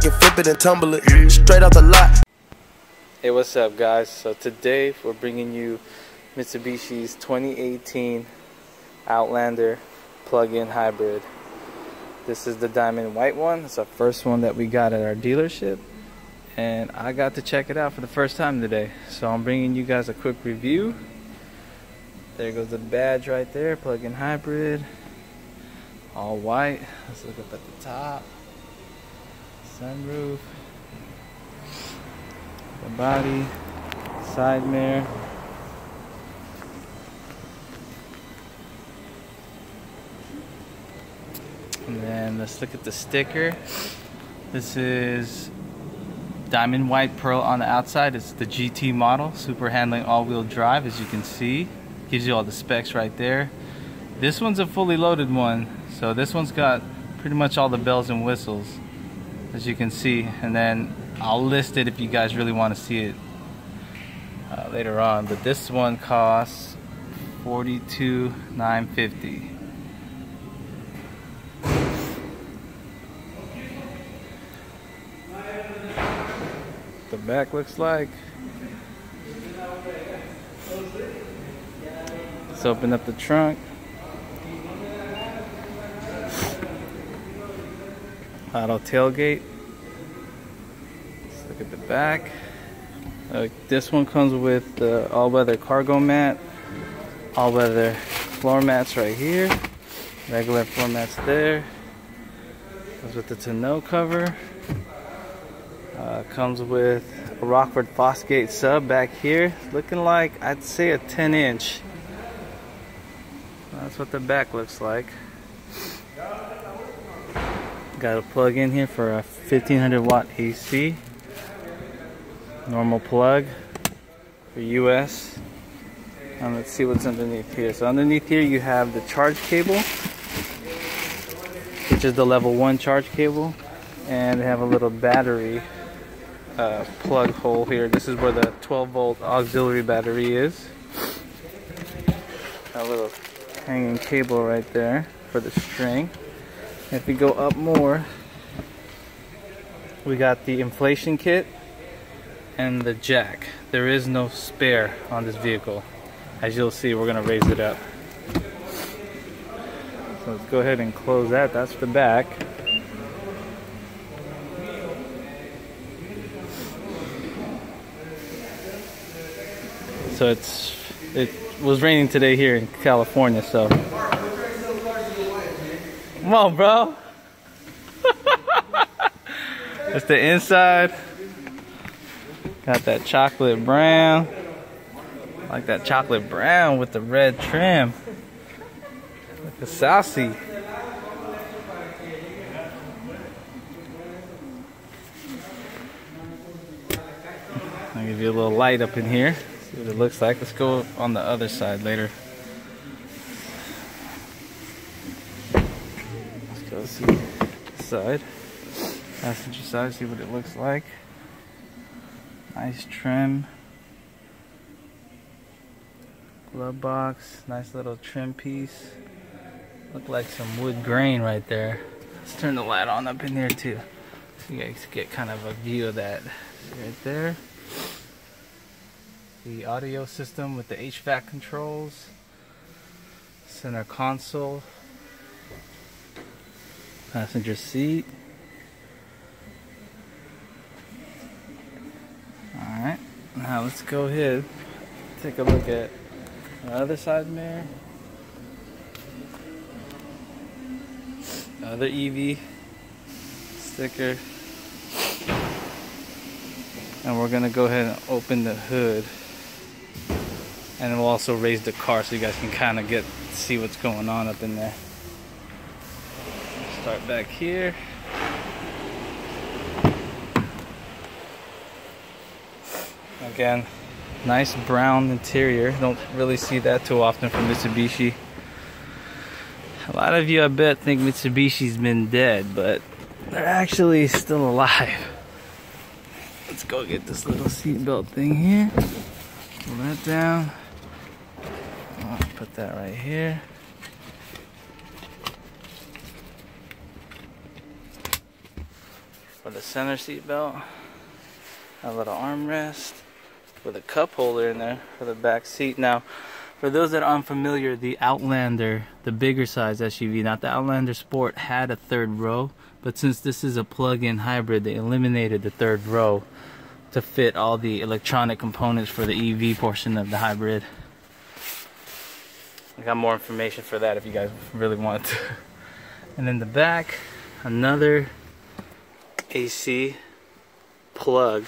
can flip it and tumble it straight off the lot. Hey, what's up guys? So today we're bringing you Mitsubishi's 2018 Outlander plug-in hybrid. This is the diamond white one. It's our first one that we got at our dealership, and I got to check it out for the first time today. So I'm bringing you guys a quick review. There goes the badge right there, plug-in hybrid, all white. Let's look up at the top. Sunroof, the body, side mirror, and then let's look at the sticker. This is diamond white pearl on the outside. It's the GT model, super handling all-wheel drive, as you can see. Gives you all the specs right there. This one's a fully loaded one, so this one's got pretty much all the bells and whistles, as you can see, and then I'll list it if you guys really want to see it later on. But this one costs $42,950. The back looks like. Let's open up the trunk. Auto tailgate. Let's look at the back. This one comes with the all-weather cargo mat, all-weather floor mats right here, regular floor mats there. Comes with the tonneau cover. Comes with a Rockford Fosgate sub back here, looking like, I'd say, a 10-inch. That's what the back looks like. Got a plug in here for a 1500 watt AC. Normal plug for US. And let's see what's underneath here. So underneath here you have the charge cable, which is the level 1 charge cable. And they have a little battery plug hole here. This is where the 12 volt auxiliary battery is. A little hanging cable right there for the string. If we go up more, we got the inflation kit and the jack. There is no spare on this vehicle. As you'll see, we're gonna raise it up. So let's go ahead and close that. That's the back. So it was raining today here in California, so come on, bro. That's the inside. Got that chocolate brown. I like that chocolate brown with the red trim. Like a saucy. I'll give you a little light up in here. See what it looks like. Let's go on the other side later. Let's go see the side. Passenger side, see what it looks like. Nice trim. Glove box, nice little trim piece. Look like some wood grain right there. Let's turn the light on up in here too, so you guys get kind of a view of that. Right there. The audio system with the HVAC controls. Center console. Passenger seat. Alright, now let's go ahead, take a look at the other side mirror. Another EV sticker. And we're gonna go ahead and open the hood. And we'll also raise the car so you guys can kind of see what's going on up in there. Start back here. Again, nice brown interior. Don't really see that too often from Mitsubishi. A lot of you, I bet, think Mitsubishi's been dead, but they're actually still alive. Let's go get this little seatbelt thing here. Pull that down. I'll put that right here. for the center seat belt. A little armrest with a cup holder in there for the back seat. Now, for those that are unfamiliar, the Outlander, the bigger size SUV, not the Outlander Sport, had a third row, but since this is a plug-in hybrid, they eliminated the third row to fit all the electronic components for the EV portion of the hybrid. I got more information for that if you guys really want to. And in the back, another AC plug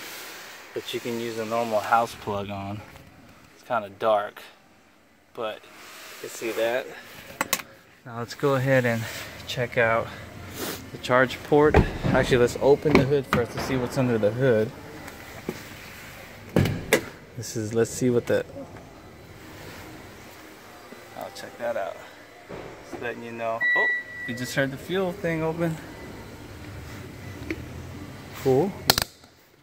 that you can use a normal house plug on. It's kind of dark, but you can see that. Now let's go ahead and check out the charge port. Actually, let's open the hood first to see what's under the hood. Let's see what the, I'll check that out. Just letting you know. Oh, you just heard the fuel thing open. Cool.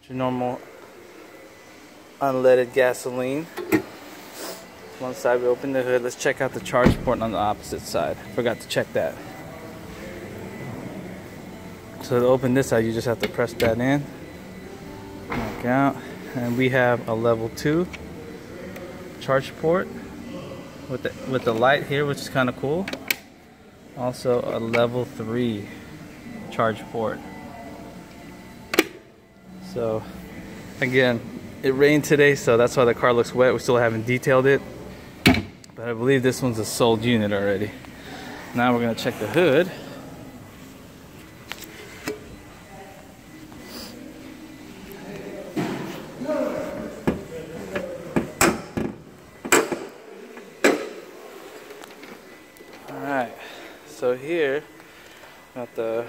Your normal unleaded gasoline. One side, we open the hood. Let's check out the charge port on the opposite side. Forgot to check that. So to open this side, you just have to press that in. Knock out. And we have a level 2 charge port with the light here, which is kind of cool. Also a level 3 charge port. So again, it rained today, so that's why the car looks wet. We still haven't detailed it, but I believe this one's a sold unit already. Now we're gonna check the hood. Alright, so here, got the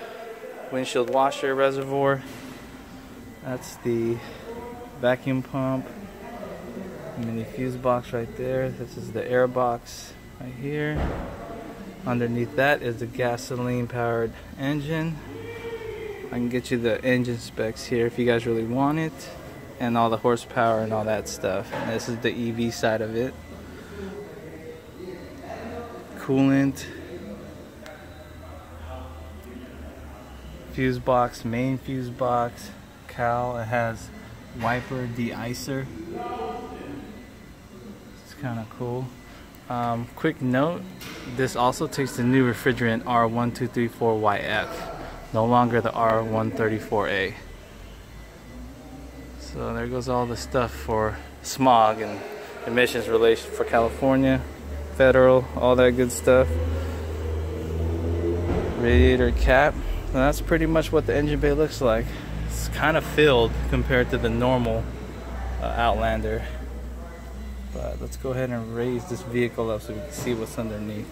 windshield washer reservoir. That's the vacuum pump, mini fuse box right there. This is the air box right here. Underneath that is the gasoline powered engine. I can get you the engine specs here if you guys really want it, and all the horsepower and all that stuff. And this is the EV side of it. Coolant, fuse box, main fuse box, cowl. It has wiper de-icer. It's kind of cool. Quick note, this also takes the new refrigerant R1234YF, no longer the R134A. So there goes all the stuff for smog and emissions relation for California, federal, all that good stuff. Radiator cap. And that's pretty much what the engine bay looks like. It's kind of filled compared to the normal Outlander. But let's go ahead and raise this vehicle up so we can see what's underneath.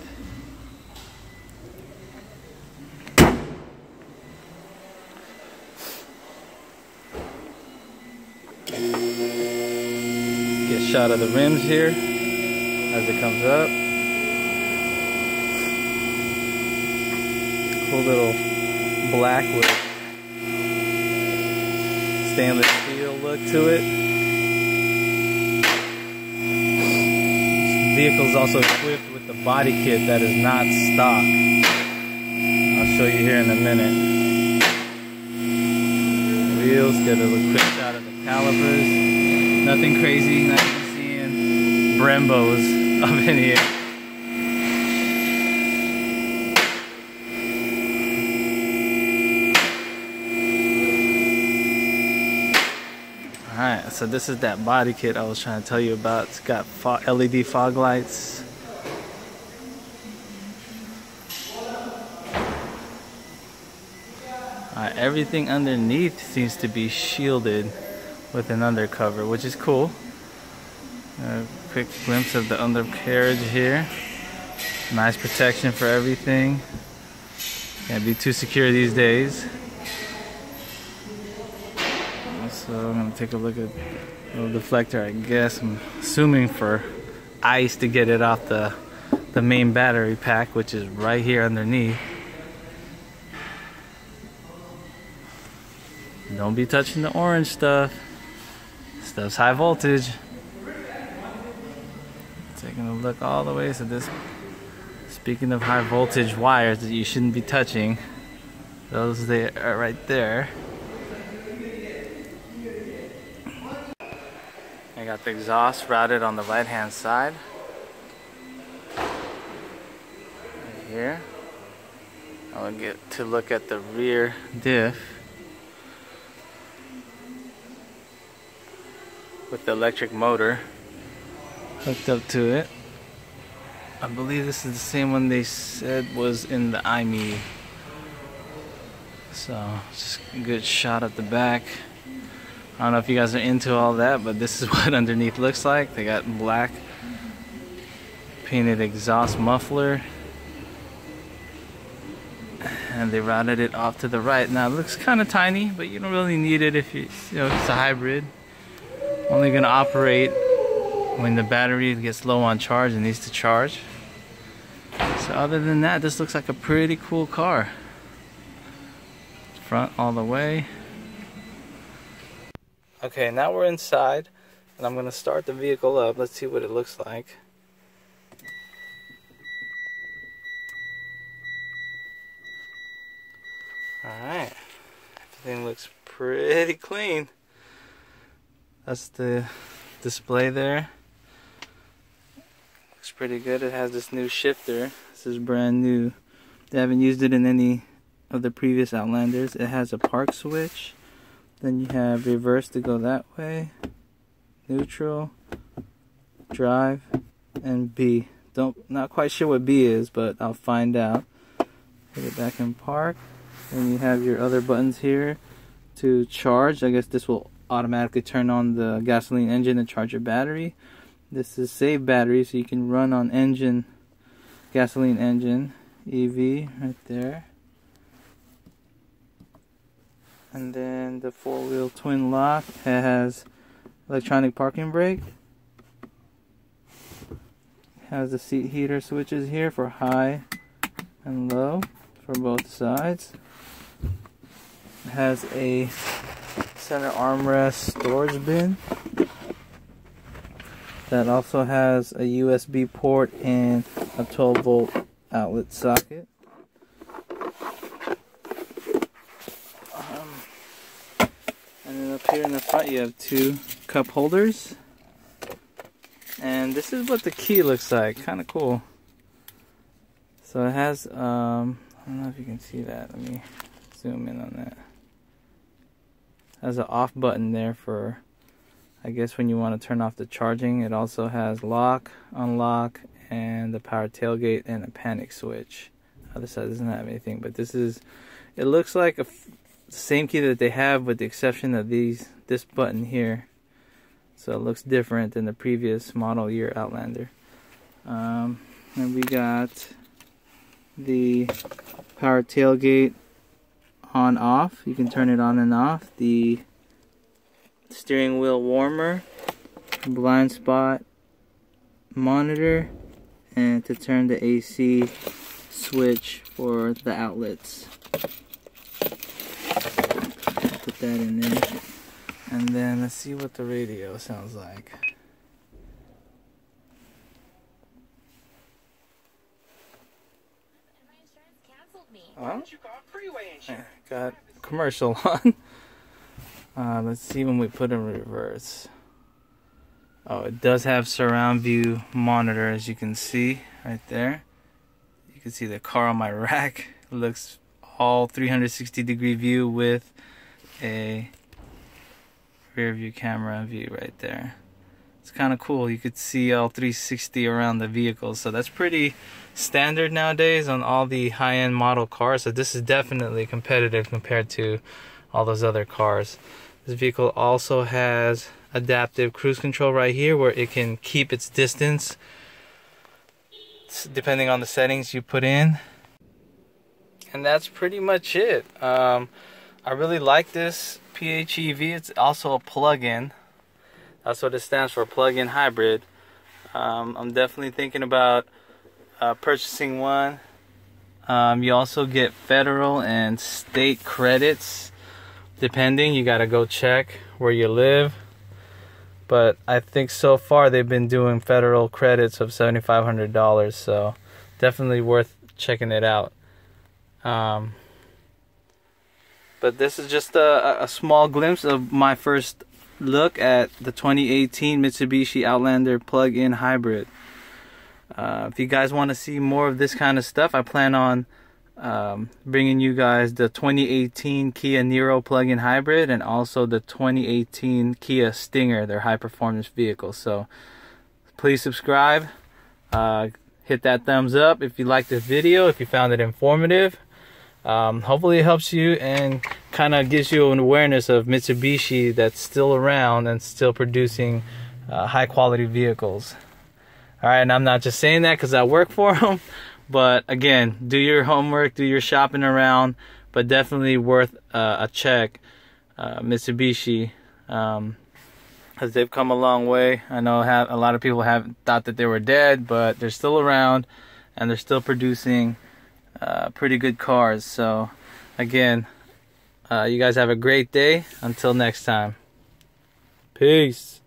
Get a shot of the rims here as it comes up. Cool little black with stainless steel look to it. This vehicle is also equipped with the body kit that is not stock. I'll show you here in a minute. Wheels, get a quick shot of the calipers. Nothing crazy, not even seeing Brembos up in here. Alright, so this is that body kit I was trying to tell you about. It's got LED fog lights. Alright, everything underneath seems to be shielded with an undercover, which is cool. A quick glimpse of the undercarriage here. Nice protection for everything. Can't be too secure these days. So I'm going to take a look at the little deflector, I guess. I'm assuming for ice to get it off the main battery pack, which is right here underneath. Don't be touching the orange stuff. Stuff's high voltage. Taking a look all the way. So this, speaking of high voltage wires that you shouldn't be touching, those they are right there. I got the exhaust routed on the right hand side. Right here. I'll get to look at the rear diff with the electric motor hooked up to it. I believe this is the same one they said was in the IME. So just a good shot at the back. I don't know if you guys are into all that, but this is what underneath looks like. They got black painted exhaust muffler, and they routed it off to the right. Now it looks kind of tiny, but you don't really need it if you know it's a hybrid. Only gonna operate when the battery gets low on charge and needs to charge. So other than that, this looks like a pretty cool car. Front all the way. Okay, now we're inside, and I'm gonna start the vehicle up. Let's see what it looks like. Alright, everything looks pretty clean. That's the display there. Looks pretty good. It has this new shifter. This is brand new. They haven't used it in any of the previous Outlanders. It has a park switch. Then you have reverse to go that way, neutral, drive, and B. Not quite sure what B is, but I'll find out. Put it back in park. Then you have your other buttons here to charge. I guess this will automatically turn on the gasoline engine and charge your battery. This is save battery, so you can run on engine, gasoline engine, EV right there. And then the four-wheel twin lock has electronic parking brake. Has the seat heater switches here for high and low for both sides. It has a center armrest storage bin that also has a USB port and a 12-volt outlet socket. And then up here in the front you have two cup holders. And this is what the key looks like. Kind of cool. So it has, I don't know if you can see that. Let me zoom in on that. It has an off button there for, I guess, when you want to turn off the charging. It also has lock, unlock, and the power tailgate and a panic switch. Other side doesn't have anything, but this is, it looks like the same key that they have, with the exception of this button here. So it looks different than the previous model year Outlander. And we got the power tailgate on off. You can turn it on and off. The steering wheel warmer, blind spot monitor, and to turn the AC switch for the outlets. Put that in there. And then let's see what the radio sounds like. My insurance canceled me. Huh? Got commercial on. Let's see when we put in reverse. Oh, it does have surround view monitor, as you can see right there. You can see the car on my rack. It looks all 360-degree view with a rear view camera view right there. It's kind of cool. You could see all 360 around the vehicle, so that's pretty standard nowadays on all the high-end model cars. So this is definitely competitive compared to all those other cars. This vehicle also has adaptive cruise control right here, where it can keep its distance depending on the settings you put in. And that's pretty much it. I really like this PHEV. It's also a plug-in. That's what it stands for, plug-in hybrid. I'm definitely thinking about purchasing one. You also get federal and state credits depending. You gotta go check where you live, but I think so far they've been doing federal credits of $7,500, so definitely worth checking it out. But this is just a small glimpse of my first look at the 2018 Mitsubishi Outlander plug-in hybrid. If you guys want to see more of this kind of stuff, I plan on bringing you guys the 2018 Kia Niro plug-in hybrid and also the 2018 Kia Stinger, their high-performance vehicle. So please subscribe, hit that thumbs up if you liked this video, if you found it informative. Hopefully it helps you and kind of gives you an awareness of Mitsubishi that's still around and still producing high quality vehicles. Alright, and I'm not just saying that because I work for them, but again, do your homework, do your shopping around, but definitely worth a check. Mitsubishi, because they've come a long way. I know a lot of people have thought that they were dead, but they're still around and they're still producing pretty good cars. So again, you guys have a great day. Until next time, peace.